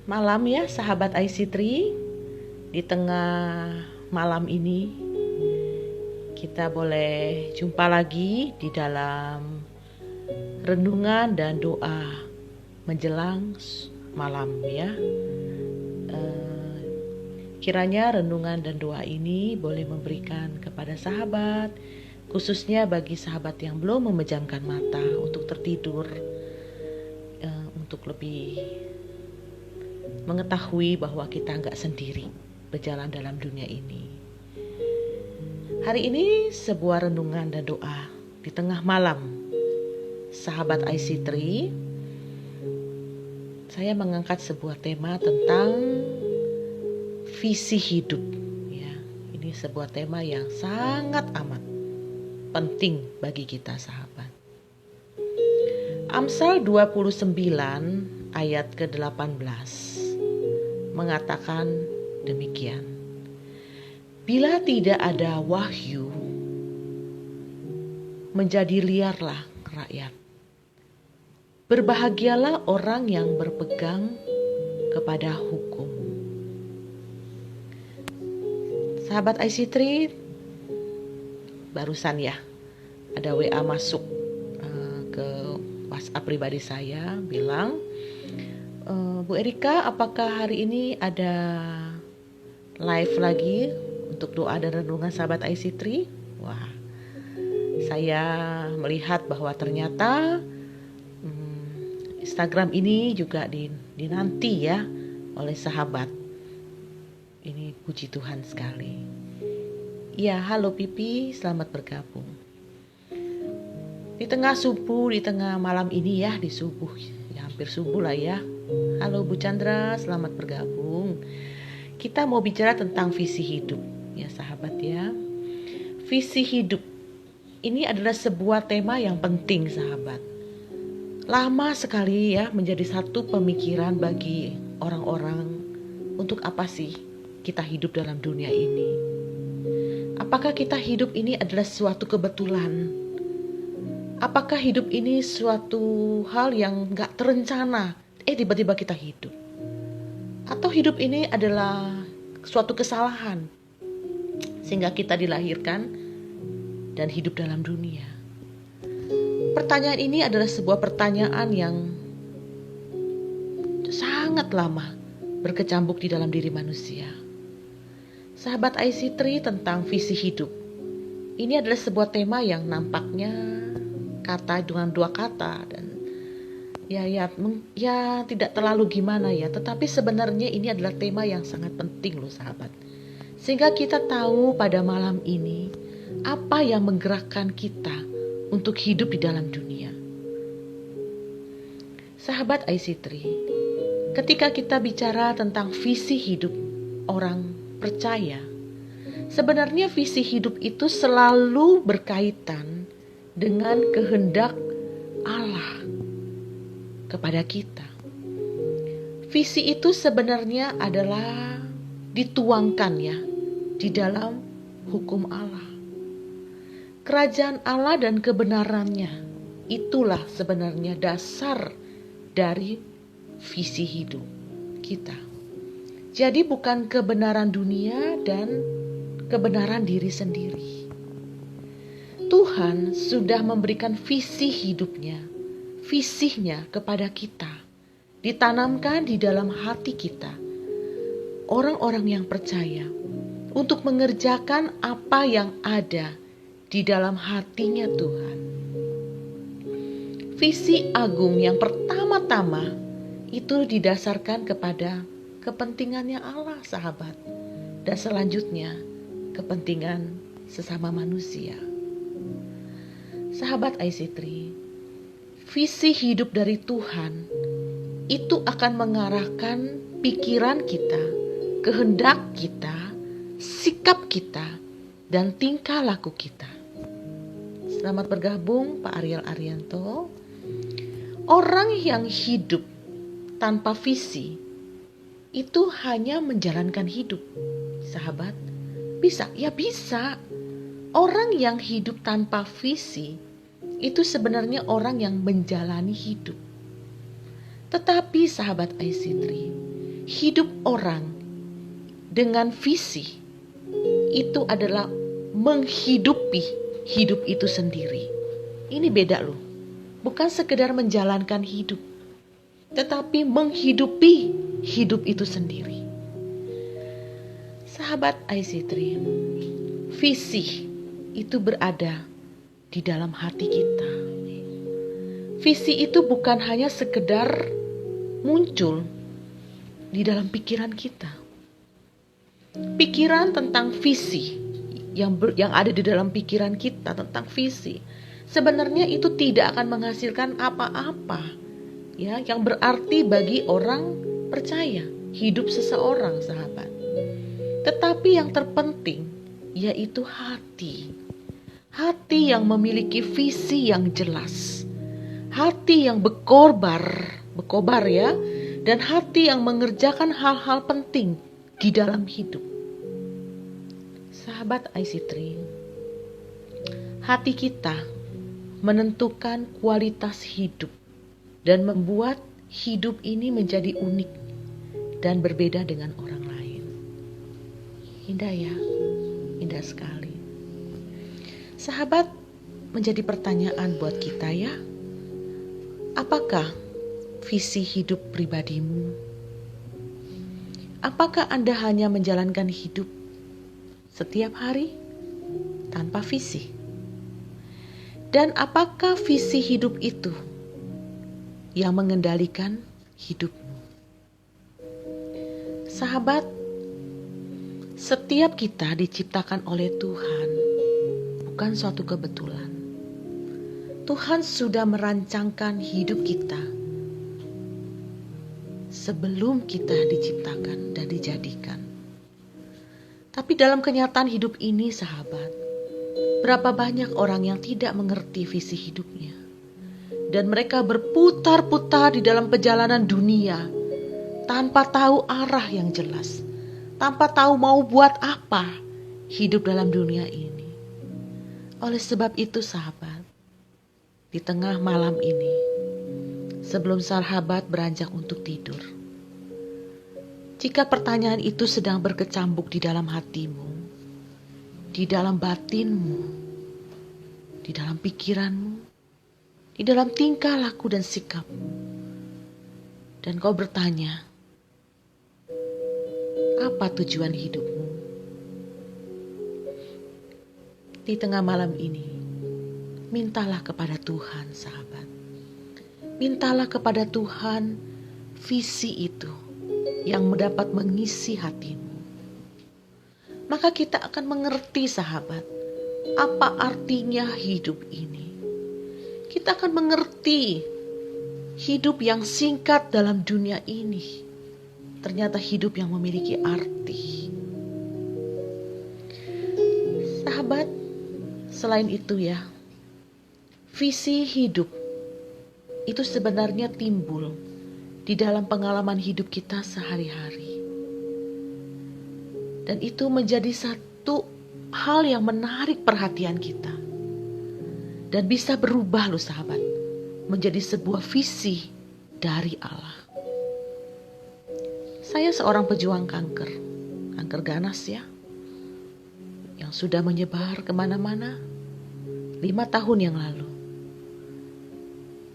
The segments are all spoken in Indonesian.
Malam ya sahabat IC3. Di tengah malam ini kita boleh jumpa lagi di dalam renungan dan doa menjelang malam ya. Kiranya renungan dan doa ini boleh memberikan kepada sahabat, khususnya bagi sahabat yang belum memejamkan mata untuk tertidur, untuk lebih mengetahui bahwa kita nggak sendiri berjalan dalam dunia ini. Hari ini sebuah renungan dan doa di tengah malam. Sahabat IC3, saya mengangkat sebuah tema tentang visi hidup. Ya, ini sebuah tema yang sangat amat penting bagi kita sahabat. Amsal 29 ayat ke-18 mengatakan demikian. Bila tidak ada wahyu, menjadi liarlah rakyat. Berbahagialah orang yang berpegang kepada hukum. Sahabat IC3, barusan ya ada WA masuk ke WhatsApp pribadi saya bilang, Bu Erika, apakah hari ini ada live lagi untuk doa dan renungan sahabat IC3? Wah, saya melihat bahwa ternyata Instagram ini juga dinanti ya oleh sahabat. Ini puji Tuhan sekali. Ya, halo Pipi, selamat bergabung. Di tengah subuh, di tengah malam ini ya, di subuh, ya hampir subuh lah ya. Halo Bu Chandra, selamat bergabung. Kita mau bicara tentang visi hidup ya sahabat ya. Visi hidup ini adalah sebuah tema yang penting sahabat. Lama sekali ya menjadi satu pemikiran bagi orang-orang, untuk apa sih kita hidup dalam dunia ini? Apakah kita hidup ini adalah suatu kebetulan? Apakah hidup ini suatu hal yang gak terencana? Tiba-tiba kita hidup. Atau hidup ini adalah suatu kesalahan sehingga kita dilahirkan dan hidup dalam dunia. Pertanyaan ini adalah sebuah pertanyaan yang sangat lama berkecambuk di dalam diri manusia. Sahabat IC3, tentang visi hidup. Ini adalah sebuah tema yang nampaknya kata dengan dua kata dan ya tidak terlalu gimana ya, tetapi sebenarnya ini adalah tema yang sangat penting loh sahabat. Sehingga kita tahu pada malam ini apa yang menggerakkan kita untuk hidup di dalam dunia. Sahabat IC3, ketika kita bicara tentang visi hidup orang percaya, sebenarnya visi hidup itu selalu berkaitan dengan kehendak Allah kepada kita. Visi itu sebenarnya adalah dituangkan ya di dalam hukum Allah. Kerajaan Allah dan kebenarannya, itulah sebenarnya dasar dari visi hidup kita. Jadi bukan kebenaran dunia dan kebenaran diri sendiri. Tuhan sudah memberikan visi hidupnya, visinya kepada kita, ditanamkan di dalam hati kita, orang-orang yang percaya, untuk mengerjakan apa yang ada di dalam hatinya Tuhan. Visi agung yang pertama-tama itu didasarkan kepada kepentingannya Allah sahabat, dan selanjutnya kepentingan sesama manusia. Sahabat IC3, visi hidup dari Tuhan itu akan mengarahkan pikiran kita, kehendak kita, sikap kita, dan tingkah laku kita. Selamat bergabung Pak Ariel Arianto. Orang yang hidup tanpa visi itu hanya menjalankan hidup. Sahabat, bisa? Ya bisa. Orang yang hidup tanpa visi itu sebenarnya orang yang menjalani hidup. Tetapi sahabat IC3, Hidup orang dengan visi itu adalah menghidupi hidup itu sendiri. Ini beda loh. Bukan sekedar menjalankan hidup, tetapi menghidupi hidup itu sendiri. Sahabat IC3, visi itu berada di dalam hati kita. Visi itu bukan hanya sekedar muncul di dalam pikiran kita. Pikiran tentang visi yang ada di dalam pikiran kita tentang visi, sebenarnya itu tidak akan menghasilkan apa-apa, ya, yang berarti bagi orang percaya, hidup seseorang, sahabat. Tetapi yang terpenting yaitu hati. Hati yang memiliki visi yang jelas. Hati yang berkobar ya, dan hati yang mengerjakan hal-hal penting di dalam hidup. Sahabat IC3, hati kita menentukan kualitas hidup dan membuat hidup ini menjadi unik dan berbeda dengan orang lain. Indah ya, indah sekali. Sahabat, menjadi pertanyaan buat kita ya. Apakah visi hidup pribadimu? Apakah Anda hanya menjalankan hidup setiap hari tanpa visi? Dan apakah visi hidup itu yang mengendalikan hidupmu? Sahabat, setiap kita diciptakan oleh Tuhan, bukan suatu kebetulan. Tuhan sudah merancangkan hidup kita sebelum kita diciptakan dan dijadikan. Tapi dalam kenyataan hidup ini, sahabat, berapa banyak orang yang tidak mengerti visi hidupnya. Dan mereka berputar-putar di dalam perjalanan dunia tanpa tahu arah yang jelas, tanpa tahu mau buat apa hidup dalam dunia ini. Oleh sebab itu, sahabat, di tengah malam ini, sebelum sahabat beranjak untuk tidur, jika pertanyaan itu sedang berkecambuk di dalam hatimu, di dalam batinmu, di dalam pikiranmu, di dalam tingkah laku dan sikapmu, dan kau bertanya, apa tujuan hidupmu? Di tengah malam ini, mintalah kepada Tuhan, sahabat. Mintalah kepada Tuhan visi itu yang dapat mengisi hatimu. Maka kita akan mengerti, sahabat, apa artinya hidup ini. Kita akan mengerti hidup yang singkat dalam dunia ini ternyata hidup yang memiliki arti. Sahabat, selain itu ya, visi hidup itu sebenarnya timbul di dalam pengalaman hidup kita sehari-hari. Dan itu menjadi satu hal yang menarik perhatian kita. Dan bisa berubah loh sahabat, menjadi sebuah visi dari Allah. Saya seorang pejuang kanker ganas ya, yang sudah menyebar kemana-mana 5 tahun yang lalu.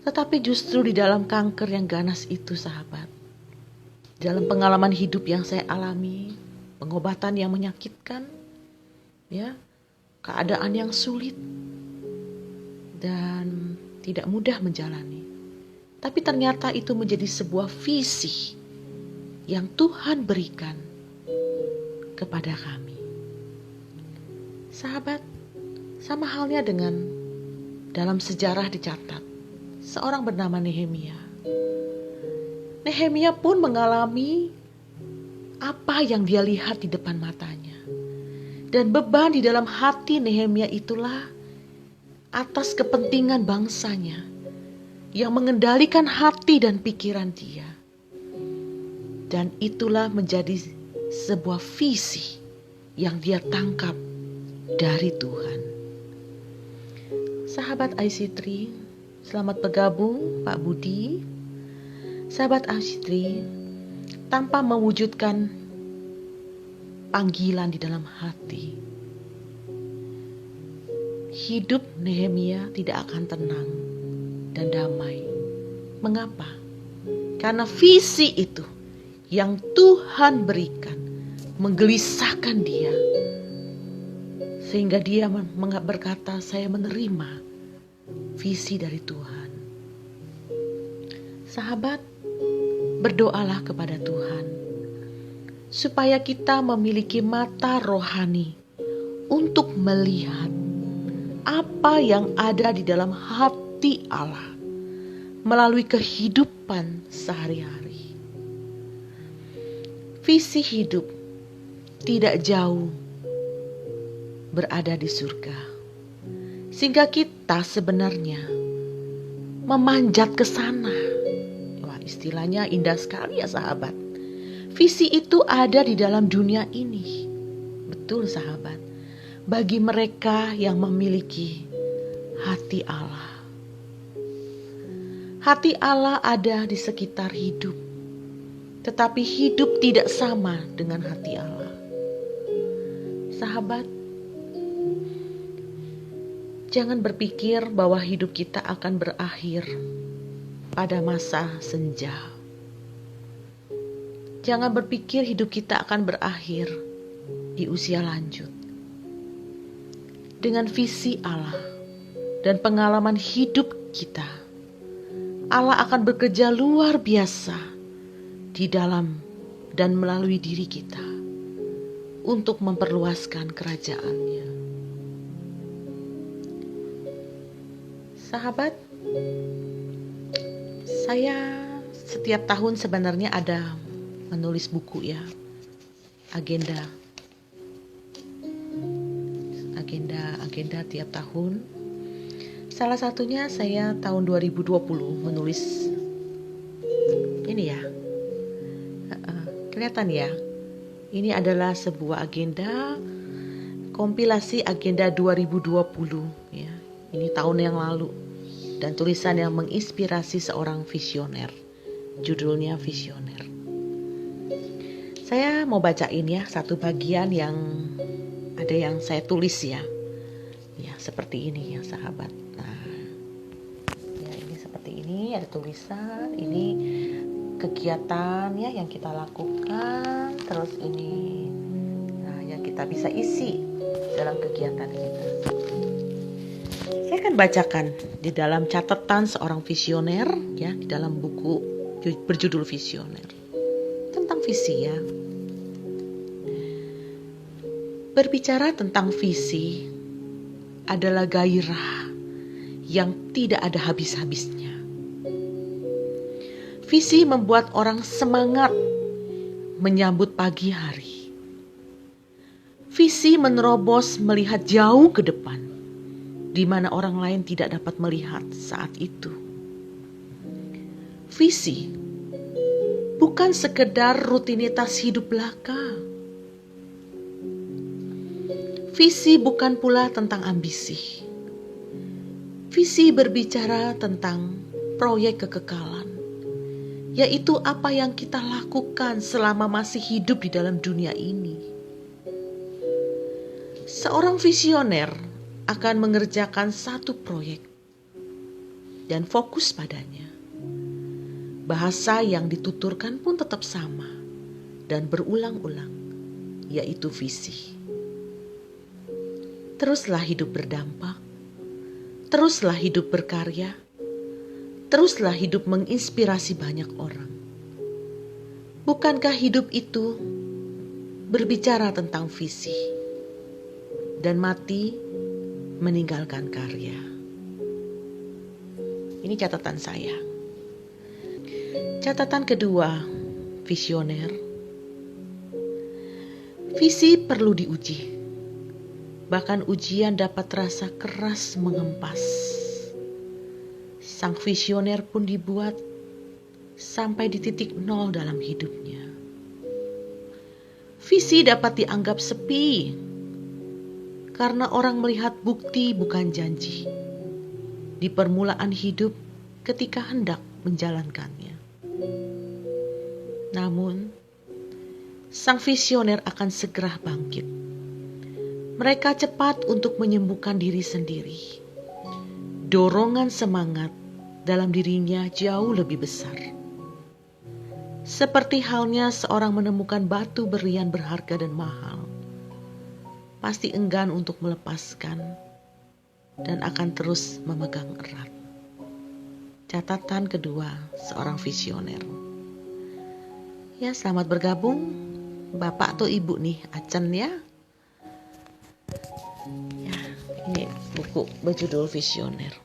Tetapi justru di dalam kanker yang ganas itu, sahabat, dalam pengalaman hidup yang saya alami, pengobatan yang menyakitkan, ya, keadaan yang sulit dan tidak mudah menjalani. Tapi ternyata itu menjadi sebuah visi yang Tuhan berikan kepada kami. Sahabat, sama halnya dengan dalam sejarah dicatat, seorang bernama Nehemia. Nehemia pun mengalami apa yang dia lihat di depan matanya. Dan beban di dalam hati Nehemia itulah atas kepentingan bangsanya yang mengendalikan hati dan pikiran dia. Dan itulah menjadi sebuah visi yang dia tangkap dari Tuhan. Sahabat IC3, selamat bergabung Pak Budi. Sahabat IC3, tanpa mewujudkan panggilan di dalam hati, hidup Nehemia tidak akan tenang dan damai. Mengapa? Karena visi itu yang Tuhan berikan menggelisahkan dia, sehingga dia berkata, saya menerima visi dari Tuhan. Sahabat, berdoalah kepada Tuhan supaya kita memiliki mata rohani untuk melihat apa yang ada di dalam hati Allah melalui kehidupan sehari-hari. Visi hidup tidak jauh berada di surga, sehingga kita sebenarnya memanjat ke sana. Wah, istilahnya indah sekali ya sahabat. Visi itu ada di dalam dunia ini. Betul sahabat, bagi mereka yang memiliki hati Allah. Hati Allah ada di sekitar hidup, tetapi hidup tidak sama dengan hati Allah. Sahabat, jangan berpikir bahwa hidup kita akan berakhir pada masa senja. Jangan berpikir hidup kita akan berakhir di usia lanjut. Dengan visi Allah dan pengalaman hidup kita, Allah akan bekerja luar biasa di dalam dan melalui diri kita untuk memperluaskan kerajaan-Nya. Sahabat, saya setiap tahun sebenarnya ada menulis buku ya, agenda tiap tahun. Salah satunya saya tahun 2020 menulis ini ya, kelihatan ya, ini adalah sebuah agenda, kompilasi agenda 2020 ya, ini tahun yang lalu, dan tulisan yang menginspirasi seorang visioner, judulnya Visioner. Saya mau bacain ya satu bagian yang ada yang saya tulis ya seperti ini ya sahabat. Nah, ya ini seperti ini, ada tulisan, ini kegiatan ya yang kita lakukan, terus ini yang kita bisa isi dalam kegiatan kita. Saya akan bacakan di dalam catatan seorang visioner ya, di dalam buku berjudul Visioner, tentang visi ya. Berbicara tentang visi adalah gairah yang tidak ada habis-habisnya. Visi membuat orang semangat menyambut pagi hari. Visi menerobos melihat jauh ke depan, di mana orang lain tidak dapat melihat saat itu. Visi bukan sekedar rutinitas hidup belaka. Visi bukan pula tentang ambisi. Visi berbicara tentang proyek kekekalan, yaitu apa yang kita lakukan selama masih hidup di dalam dunia ini. Seorang visioner akan mengerjakan satu proyek dan fokus padanya. Bahasa yang dituturkan pun tetap sama dan berulang-ulang, yaitu visi. Teruslah hidup berdampak, teruslah hidup berkarya, teruslah hidup menginspirasi banyak orang. Bukankah hidup itu berbicara tentang visi dan mati meninggalkan karya? Ini catatan saya. Catatan kedua, visioner. Visi perlu diuji. Bahkan ujian dapat terasa keras mengempas. Sang visioner pun dibuat sampai di titik nol dalam hidupnya. Visi dapat dianggap sepi karena orang melihat bukti bukan janji di permulaan hidup ketika hendak menjalankannya. Namun, sang visioner akan segera bangkit. Mereka cepat untuk menyembuhkan diri sendiri. Dorongan semangat dalam dirinya jauh lebih besar. Seperti halnya seorang menemukan batu berlian berharga dan mahal, pasti enggan untuk melepaskan dan akan terus memegang erat. Catatan kedua seorang visioner. Ya, selamat bergabung Bapak atau Ibu nih, Acen ya. Ya, ini buku berjudul Visioner.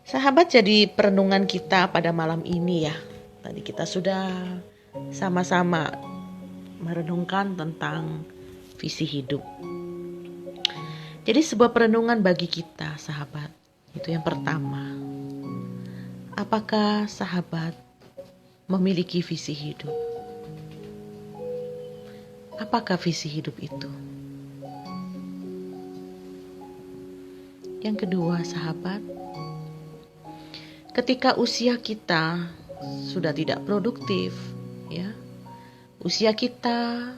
Sahabat, jadi perenungan kita pada malam ini ya. Tadi kita sudah sama-sama merenungkan tentang visi hidup. Jadi sebuah perenungan bagi kita, sahabat. Itu yang pertama. Apakah sahabat memiliki visi hidup? Apakah visi hidup itu? Yang kedua, sahabat, ketika usia kita sudah tidak produktif, ya, usia kita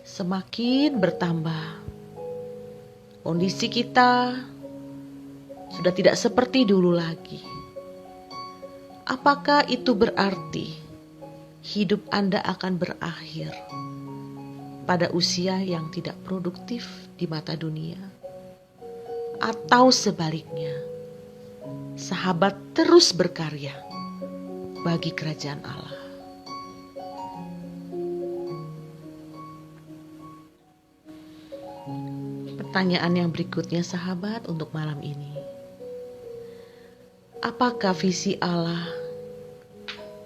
semakin bertambah, kondisi kita sudah tidak seperti dulu lagi. Apakah itu berarti hidup Anda akan berakhir pada usia yang tidak produktif di mata dunia? Atau sebaliknya, sahabat terus berkarya bagi kerajaan Allah. Pertanyaan yang berikutnya, sahabat, untuk malam ini. Apakah visi Allah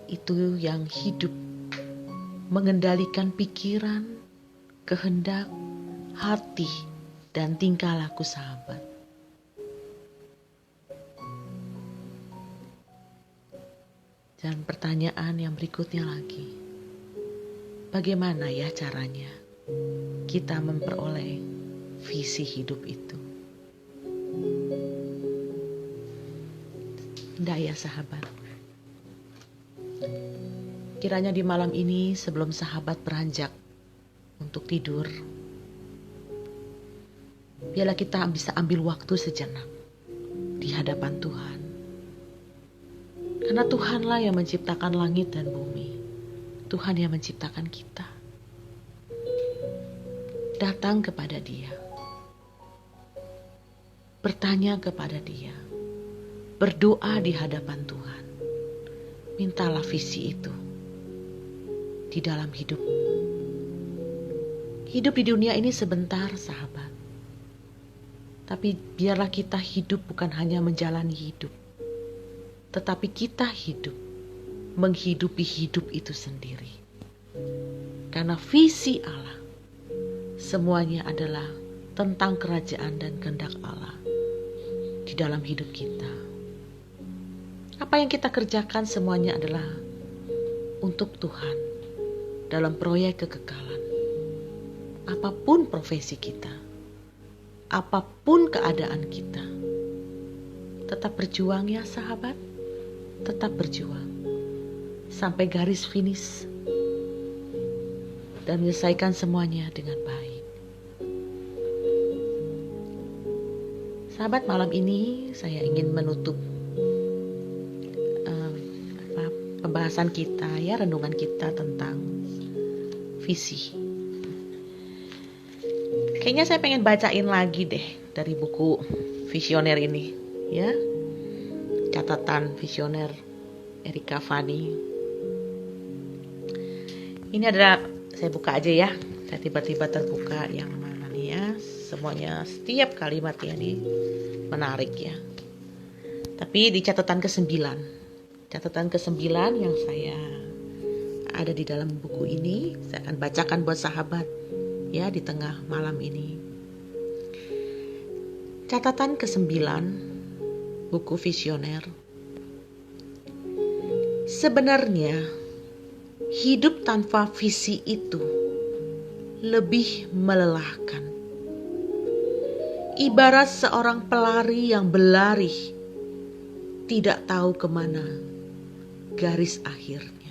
itu yang hidup, mengendalikan pikiran, kehendak, hati, dan tingkah laku sahabat? Dan pertanyaan yang berikutnya lagi, bagaimana ya caranya kita memperoleh visi hidup itu? Indah ya sahabat. Kiranya di malam ini sebelum sahabat beranjak untuk tidur, biarlah kita bisa ambil waktu sejenak di hadapan Tuhan. Karena Tuhanlah yang menciptakan langit dan bumi. Tuhan yang menciptakan kita. Datang kepada Dia. Bertanya kepada Dia. Berdoa di hadapan Tuhan. Mintalah visi itu di dalam hidup. Hidup di dunia ini sebentar, sahabat. Tapi biarlah kita hidup bukan hanya menjalani hidup, tetapi kita hidup, menghidupi hidup itu sendiri. Karena visi Allah, semuanya adalah tentang kerajaan dan kehendak Allah di dalam hidup kita. Apa yang kita kerjakan semuanya adalah untuk Tuhan dalam proyek kekekalan. Apapun profesi kita, apapun keadaan kita, tetap berjuang ya sahabat. Tetap berjuang sampai garis finish dan menyelesaikan semuanya dengan baik. Sahabat, malam ini saya ingin menutup pembahasan kita ya, renungan kita tentang visi. Kayaknya saya pengen bacain lagi deh dari buku Visioner ini ya. Catatan visioner Erika Fani. Ini adalah, saya buka aja ya. Saya tiba-tiba terbuka yang mana nih ya. Semuanya, setiap kalimatnya ini menarik ya. Tapi di catatan ke-9. Catatan ke-9 yang saya ada di dalam buku ini, saya akan bacakan buat sahabat ya di tengah malam ini. Catatan ke-9 buku Visioner. Sebenarnya hidup tanpa visi itu lebih melelahkan. Ibarat seorang pelari yang berlari tidak tahu kemana garis akhirnya.